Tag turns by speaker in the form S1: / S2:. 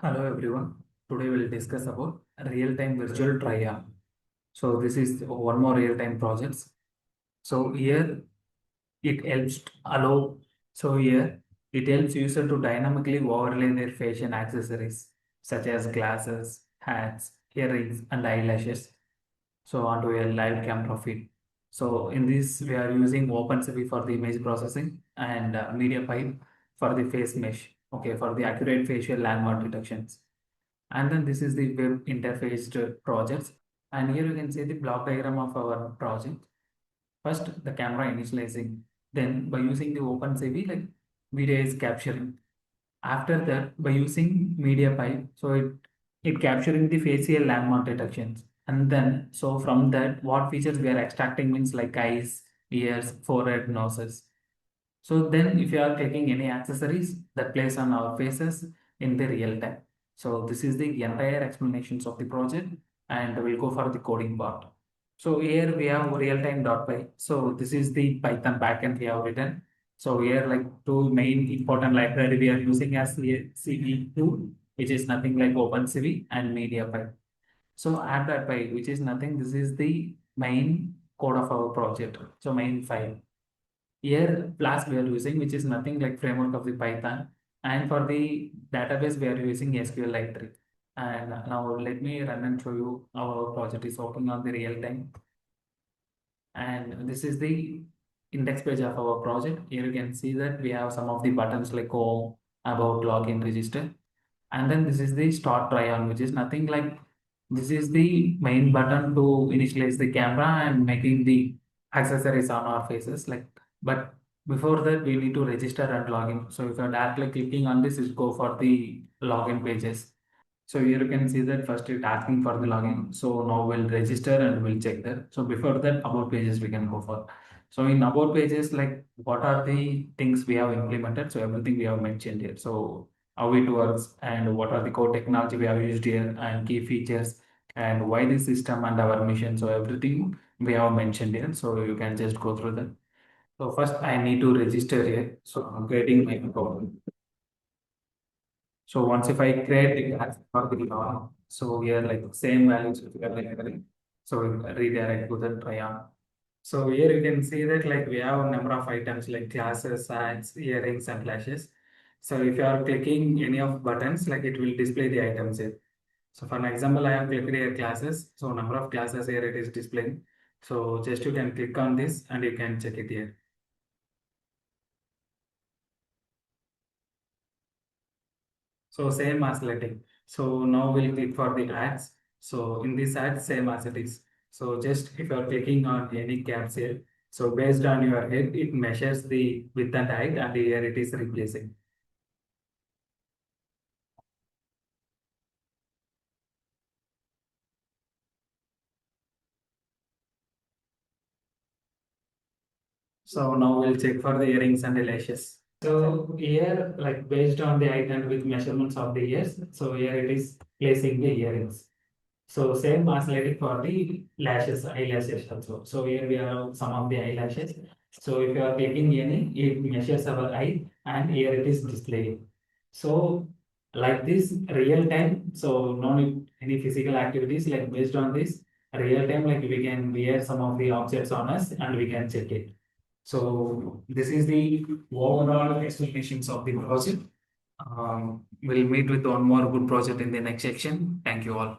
S1: Hello everyone. Today we'll discuss about real-time virtual try-on. So this is one more real-time projects. So here it helps to allow. So here it helps user to dynamically overlay their fashion accessories such as glasses, hats, earrings, and eyelashes. So onto a live camera feed. So in this we are using OpenCV for the image processing and MediaPipe for the face mesh. Okay, for the accurate facial landmark detections. And then this is the web interfaced projects. And here you can see the block diagram of our project. First, the camera initializing. Then by using the OpenCV, like video is capturing. After that, by using MediaPipe, so it capturing the facial landmark detections. And then, so from that, what features we are extracting means like eyes, ears, forehead, noses. So then if you are taking any accessories that plays on our faces in the real time. So this is the entire explanations of the project and we'll go for the coding part. So here we have realtime.py. So this is the Python backend we have written. So here like two main important library we are using as the CV2, which is nothing like OpenCV and MediaPipe. So app.py, which is nothing, this is the main code of our project. So main file. Here, Flask we are using, which is nothing like framework of the Python. And for the database, we are using SQL library. And now let me run and show you our project is working on the real time. And this is the index page of our project. Here you can see that we have some of the buttons like home, about, login, register. And then this is the start try on, which is nothing like this is the main button to initialize the camera and making the accessories on our faces. Like, but before that, we need to register and login. So if you're directly clicking on this, it go for the login pages. So here you can see that first it's asking for the login. So now we'll register and we'll check that. So before that, about pages we can go for. So in about pages, like what are the things we have implemented? So everything we have mentioned here. So how it works and what are the core technology we have used here and key features and why the system and our mission. So everything we have mentioned here. So you can just go through that. So first I need to register here. So I'm creating my account. So once if I create the class for the law, so here like same values if you are like, so redirect to the try-on. So here you can see that like we have a number of items like glasses, hats, earrings, and lashes. So if you are clicking any of buttons, like it will display the items here. So for an example, I have clicked here classes. So number of classes here it is displaying. So just you can click on this and you can check it here. So same as letting. So now we'll click for the ads. So in this ad, same as it is. So just if you're clicking on any caps here, so based on your head, it measures the width and height and here it is replacing. So now we'll check for the earrings and the lashes. So here, like based on the height and with measurements of the ears, so here it is placing the earrings. So same oscillating for the lashes, eyelashes also. So here we have some of the eyelashes. So if you are taking any, it measures our eye and here it is displaying. So like this real time, so no need any physical activities like based on this real time, like we can wear some of the objects on us and we can check it. So this is the overall explanations of the project. We'll meet with one more good project in the next section. Thank you all.